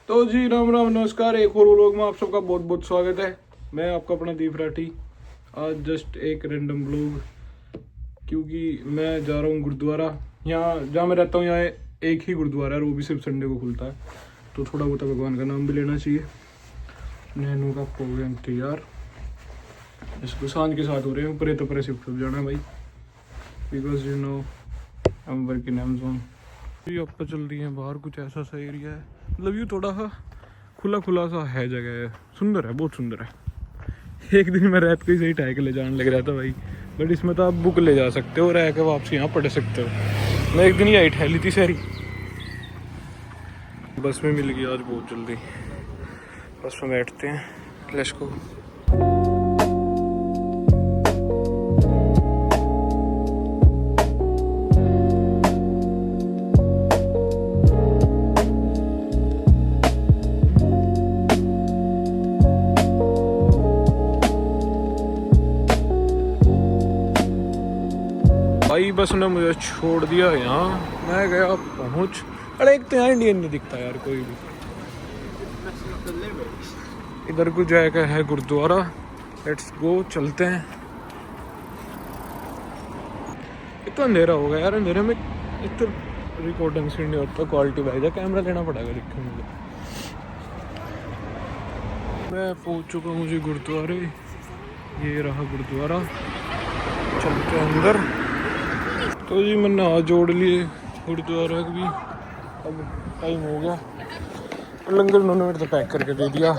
तो जी राम राम नमस्कार, एक और व्लॉग में आप सबका बहुत बहुत स्वागत है। मैं आपका अपना दीप राठी। आज जस्ट एक रैंडम व्लॉग, क्योंकि मैं जा रहा हूँ गुरुद्वारा। यहाँ जहाँ मैं रहता हूँ यहाँ एक ही गुरुद्वारा है और वो भी सिर्फ संडे को खुलता है, तो थोड़ा बहुत भगवान का नाम भी लेना चाहिए। नैनू का प्रोग्राम तैयार, इसको सांझ के साथ हो रहे हैं। ऊपर तो शिफ्ट हो जाना भाई, because you know I am working Amazon. ये आप चल रही हैं बाहर, कुछ ऐसा सा एरिया है, मतलब ये थोड़ा सा खुला खुला सा है, जगह है, सुंदर है, बहुत सुंदर है। एक दिन मैं रात को ही सही टाइम ले जाने लग रहा था भाई, बट इसमें तो आप बुक ले जा सकते हो, रह के वापसी यहाँ पढ़ सकते हो। मैं एक दिन यही ठहली थी सारी, बस में मिल गई आज बहुत जल्दी। बस में बैठते हैं, लेट्स गो। भाई बस ने मुझे छोड़ दिया यहाँ, मैं गया पहुँच। अरे एक तो यहाँ इंडियन नहीं दिखता यार कोई भी। इधर कुछ जगह है गुरुद्वारा, लेट्स गो, चलते हैं। इतना अंधेरा हो गया यार, अंधेरे में एक तो रिकॉर्डिंग से नहीं होता, क्वालिटी भाई जा कैमरा लेना पड़ेगा दिखने मुझे। मैं पहुँच चुका हूँ मुझे गुरुद्वारे, ये रहा गुरुद्वारा, चलते हैं अंदर। तो जी मैंने हाथ जोड़ लिए गुरुद्वारा भी, अब टाइम हो गया। लंगर उन्होंने मेरे तो पैक करके दे दिया।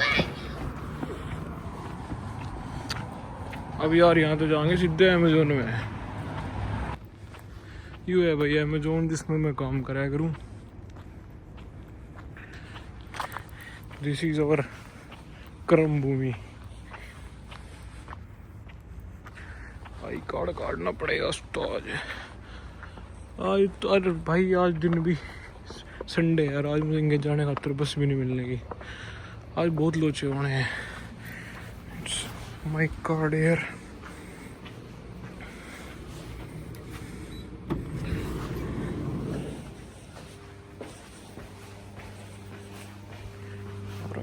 अब यार यहाँ तो जाएंगे सीधे अमेजोन में। यू है भाई अमेजोन, जिसमें मैं काम कराया करूँ। दिस इज अवर कर्म भूमि। भाई कार्ड काटना पड़ेगा तो आज तो अरे भाई आज दिन भी संडे है यार, आज मुझे इंगे जाने खातर बस भी नहीं मिलने की। आज बहुत लोचे होने हैं। माय गॉड यार,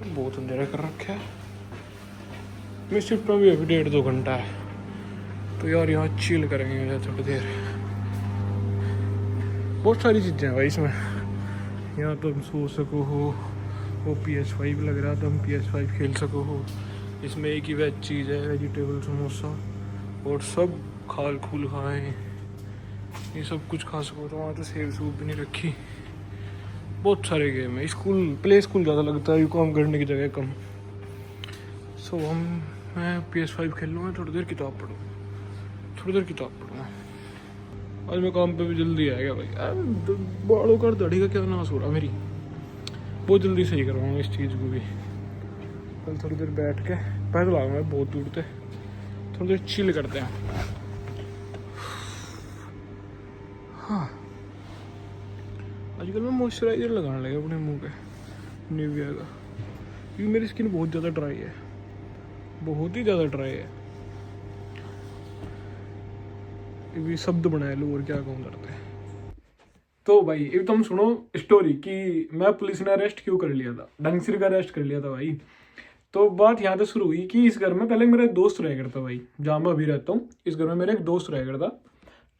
बहुत अंधेरा कर रखा है। मेरी शिफ्ट में भी अभी 1.5-2 घंटा है, तो यार यहाँ चिल करेंगे थोड़ी देर। बहुत सारी चीज़ें हैं भाई इसमें, यहाँ तो हम सो सको हो, वो PS5 लग रहा था, हम PS5 खेल सको हो। इसमें एक ही वेज चीज़ है, वेजिटेबल समोसा, और सब खाल खूल खाएँ, ये सब कुछ खा सको। तो वहाँ तो सेव सूप भी नहीं रखी। बहुत सारे गेम है। स्कूल प्ले स्कूल ज़्यादा लगता है, काम करने की जगह कम। सो मैं PS5 खेल लूँगा, थोड़ी देर किताब पढ़ूँगा। आज मैं काम पे भी जल्दी आ गया भाई। बालों का दाढ़ी का क्या नाश हो रहा मेरी, बहुत जल्दी सही करवाऊँगा इस चीज़ को भी। कल थोड़ी देर बैठ के पैदल आऊँगा, बहुत दूर थे, थोड़ी देर चिल करते हैं। हाँ, आजकल मैं मॉइस्चराइजर लगाने लगा अपने मुंह पे, निविया का, क्योंकि मेरी स्किन बहुत ज़्यादा ड्राई है, बहुत ही ज़्यादा ड्राई है। भी शब्द बनाए लो और क्या कहूँ करते हैं। तो भाई एक तुम सुनो स्टोरी कि मैं पुलिस ने अरेस्ट क्यों कर लिया था, ढंगसिर का अरेस्ट कर लिया था भाई। तो बात यहाँ से शुरू हुई कि इस घर में पहले मेरा एक दोस्त रह करता भाई, जहाँ मैं अभी रहता हूँ, इस घर में मेरा एक दोस्त रह करता।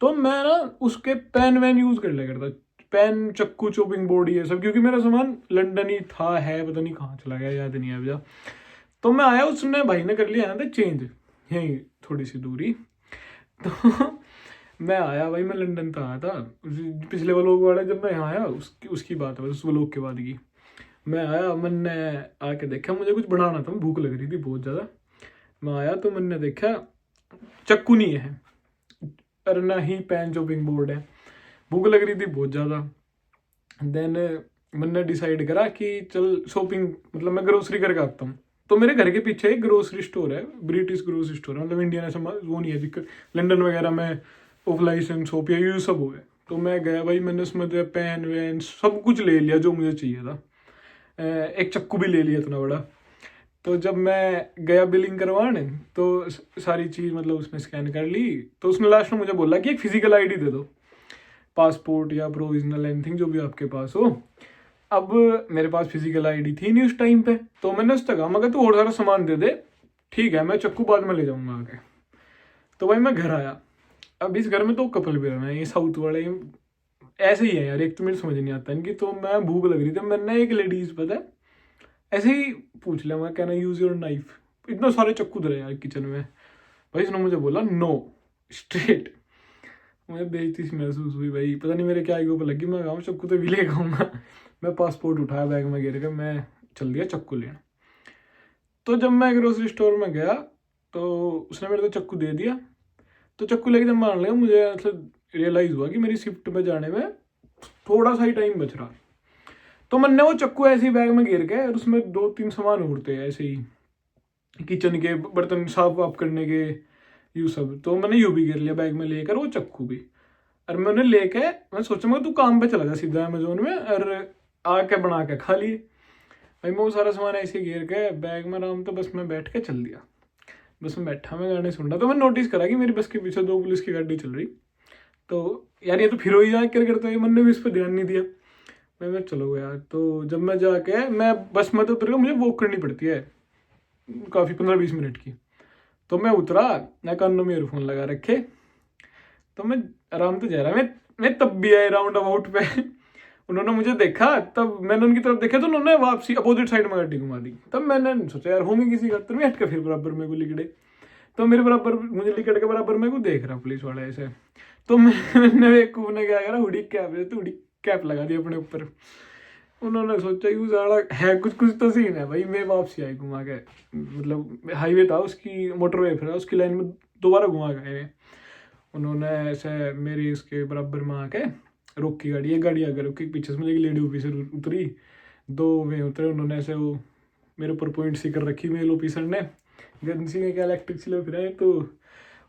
तो मैं ना उसके पेन वैन यूज़ कर लिया करता, पेन, चक्कू, चॉपिंग बोर्ड, ये सब, क्योंकि मेरा सामान लंदन ही था, है, पता नहीं कहाँ चला गया, याद नहीं है अब। तो मैं आया, उसने भाई ने कर लिया था चेंज, यहीं थोड़ी सी दूरी। तो मैं आया भाई, मैं लंदन था आया था पिछले व्लॉग वाला, जब मैं यहाँ आया उसकी बात है, उस व्लॉग के बाद की। मैं आया, मैंने आके देखा, मुझे कुछ बनाना था, भूख लग रही थी बहुत ज़्यादा। मैं आया तो मैंने देखा चक्कू नहीं है, और ना ही पेन चॉपिंग बोर्ड है। भूख लग रही थी बहुत ज़्यादा। देन मैंने डिसाइड करा कि चल शॉपिंग, मतलब मैं ग्रोसरी करके आता हूँ। तो मेरे घर के पीछे एक ग्रोसरी स्टोर है, ब्रिटिश ग्रोसरी स्टोर है, मतलब इंडियन ऐसा वो नहीं है दिक्कत। लंदन वगैरह में ऑफ लाइसेंस शॉप या ये सब हो गए। तो मैं गया भाई, मैंने उसमें तो पेन वैन सब कुछ ले लिया जो मुझे चाहिए था। एक चक्कू भी ले लिया इतना बड़ा। तो जब मैं गया बिलिंग करवाने, तो सारी चीज़ मतलब उसमें स्कैन कर ली। तो उसने लास्ट में मुझे बोला कि एक फिजिकल आईडी दे दो, पासपोर्ट या प्रोविजनल एनीथिंग जो भी आपके पास हो। अब मेरे पास फिजिकल आईडी थी नहीं उस टाइम पे, तो मैंने उससे कहा मगर तू और सारा सामान दे दे, ठीक है मैं चक्कू बाद में ले जाऊंगा आके। तो भाई मैं घर आया। अब इस घर में तो कपल भी रहना है, ये साउथ वाले ऐसे ही है यार, एक तो मेरे समझ नहीं आता इनकी। तो मैं भूख लग रही थी, मैंने एक लेडीज पता है ऐसे ही पूछ लिया, मैं कहना यूज योर नाइफ, इतने सारे चक्कू धरे यार किचन में। भाई उसने मुझे बोला नो स्ट्रेट। मुझे बेइज्जती सी महसूस हुई भाई, पता नहीं मेरे क्या ईगो पे लगी। मैं गाँव चक्कू तो भी ले गाऊंगा। मैं पासपोर्ट उठाया बैग में गिर के, मैं चल दिया चक्कू लेने। तो जब मैं ग्रोसरी स्टोर में गया तो उसने मेरे को चक्कू दे दिया। तो चक्कू लेके जब मारने लगा, मुझे मतलब रियलाइज हुआ कि मेरी शिफ्ट पे जाने में थोड़ा सा ही टाइम बच रहा। तो मैंने वो चक्कू ऐसे ही बैग में गिर के, और उसमें 2-3 सामान उड़ते हैं ऐसे ही किचन के, बर्तन साफ वाफ करने के, यू सब। तो मैंने यूं भी गिर लिया बैग में लेकर वो चक्कू भी। और मैं उन्हें लेके, मैं सोचा मैं तू काम पे चला जा सीधा अमेजोन में और आके बना के खा लिए। भाई मैं वो सारा सामान ऐसे ही गिर के बैग में आराम, तो बस मैं बैठ के चल दिया। बस में बैठा, मैं गाने सुन रहा। तो मैं नोटिस करा कि मेरी बस के पीछे 2 पुलिस की गाड़ी चल रही। तो यार ये तो फिर वही यहाँ कर करते, मैंने भी इस पर ध्यान नहीं दिया। मैं चलो गया। तो जब मैं जाके मैं बस में तो उतर गया, मुझे वॉक करनी पड़ती है काफ़ी 15-20 मिनट की। तो मैं उतरा, मैं कानों में ईयरफोन लगा रखे, तो मैं आराम से जा रहा। मैं तब भी आए राउंड अबाउट पे। उन्होंने मुझे देखा, तब मैंने उनकी तरफ देखा, तो उन्होंने वापसी अपोजिट साइड में गाड़ी घुमा दी। तब मैंने सोचा यार होंगे किसी का, तो मैं हट के फिर बराबर मेरे को लिकड़े। तो मेरे बराबर मुझे लिकड़ के बराबर मेरे को देख रहा पुलिस वाला ऐसे। तो मैंने एक ने क्या करा, हुडी कैप, तो हुडी कैप लगा दी अपने ऊपर। उन्होंने सोचा कि साला है कुछ कुछ तो सीन है भाई। मैं वापसी आई घुमा के, मतलब हाईवे था उसकी, मोटरवे फिर उसकी लाइन में दोबारा घुमा गए। उन्होंने ऐसे मेरी उसके बराबर में आके रोकी गाड़ी, एक गाड़ी आगे रोकी, पीछे से मुझे एक लेडी ऑफिसर उतरी, 2 वे उतरे। उन्होंने ऐसे वो मेरे ऊपर पॉइंट सी कर रखी मेल ऑफिसर ने, गन सी में क्या इलेक्ट्रिक सी फिर आए। तो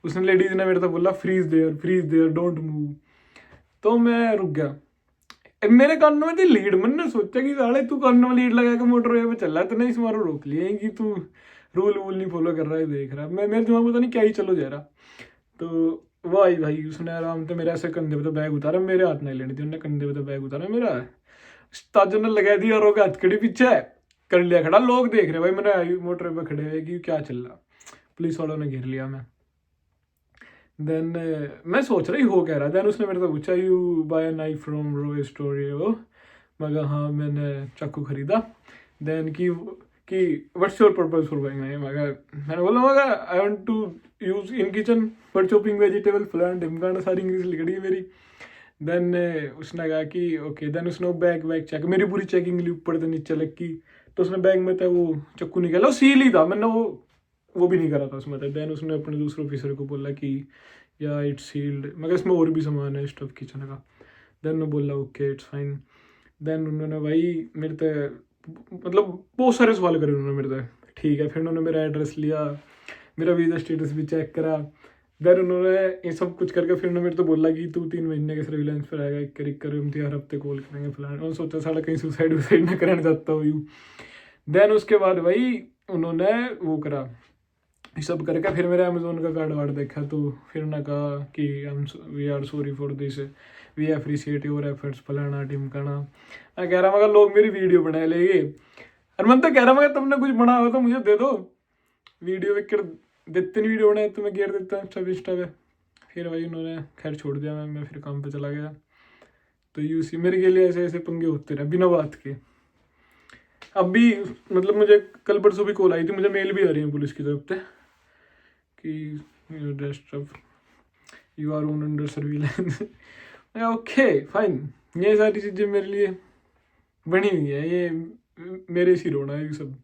उसने लेडीज ने मेरे तो बोला फ्रीज देयर डोंट मूव। तो मैं रुक गया। मेरे कानों में थी लीड, मैंने सोचा कि साले तू कानों में लीड लगा के मोटर वे पे चल रहा है, तो नहीं इस मारो रोक लिए कि तू रूल वूल नहीं फॉलो कर रहा है, देख रहा। मैं मेरे दिमाग में पता नहीं क्या ही चलो जा रहा। तो वो आई भाई, उसने आराम से मेरे ऐसे कंधे पे तो बैग उतारा, मेरे हाथ नहीं लेनी थी, उन्होंने कंधे पे तो बैग उतारा मेरा, ताजो ने लगा दिया, और हथकड़ी पीछे कर लिया खड़ा। लोग देख रहे भाई, मैंने आई मोटर पे खड़े हुए कि क्या चल रहा। पुलिस वालों ने घेर लिया। देन मैं सोच रही हो कह रहा। देन उसने मेरे से पूछा you buy knife from row story वो। मैं कहा हाँ मैंने चाकू खरीदा। देन कि what's your purpose for buying knife. मैंने बोला मगर I want to use in kitchen for chopping vegetable plant ढिमकाना, सारी इंग्लिश लिख दी मेरी। देन उसने कहा कि ओके। देन उसने वो बैग चेक, मेरी पूरी चेकिंग ली ऊपर से नीचे लग की। तो उसने बैग में था वो चाकू निकाला, वो सील ही था, मैंने वो भी नहीं करा था उसमें। देन उसने अपने दूसरे ऑफिसर को बोला कि या इट्स सील्ड, मगर इसमें और भी सामान है स्टफ किचन का। देन मैं बोला ओके इट्स फाइन। देन उन्होंने भाई मेरे से मतलब बहुत सारे सवाल करे उन्होंने मेरे से, ठीक है। फिर उन्होंने मेरा एड्रेस लिया, मेरा वीज़ा स्टेटस भी चेक करा। देन उन्होंने ये सब कुछ करके फिर उन्होंने मेरे तो बोला कि तू 3 महीने के सर्विलेंस पर आएगा, एक कर हम हर हफ्ते कॉल करेंगे फलाना। और सोचा साला कहीं सुसाइड वुसाइड ना करने जाता हो यू। देन उसके बाद भाई उन्होंने वो करा, ये सब करके फिर मेरे अमेजोन का कार्ड वार्ड देखा। तो फिर उन्होंने कहा कि we are sorry for this, we appreciate your efforts फलाना ढिमकाना। मैं कह रहा मगर लोग मेरी वीडियो बना लेंगे, और मैं तो कह रहा मगर तुमने कुछ बना हो तो मुझे दे दो, वीडियो कर देते नहीं, वीडियो बनाए तो मैं गेर देता हूँ इंस्टा पे। फिर भाई उन्होंने खैर छोड़ दिया, मैं फिर काम पे चला गया। तो यूसी मेरे के लिए ऐसे ऐसे पंगे होते रहे बिना बात के। अब भी मतलब मुझे कल परसों भी कॉल आई थी, मुझे मेल भी आ रही है पुलिस की तरफ से कि you are on under surveillance. Okay fine, ये सारी चीज़ें मेरे लिए बनी हुई है, ये मेरे से रोना है ये सब।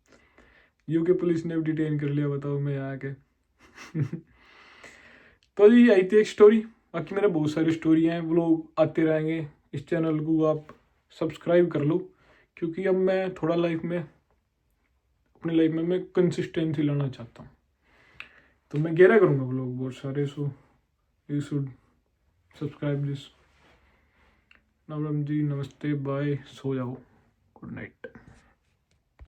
यूके पुलिस ने भी डिटेन कर लिया, बताओ मैं यहाँ के। तो जी आई थी एक स्टोरी, बाकी मेरे बहुत सारी स्टोरी हैं, वो लोग आते रहेंगे। इस चैनल को आप सब्सक्राइब कर लो, क्योंकि अब मैं थोड़ा अपनी लाइफ में मैं कंसिस्टेंसी लाना चाहता हूँ। तो मैं गेरा करूँगा वो लोग बहुत सारे। So you should subscribe this. Navram ji नमस्ते, बाय, सो जाओ, गुड नाइट।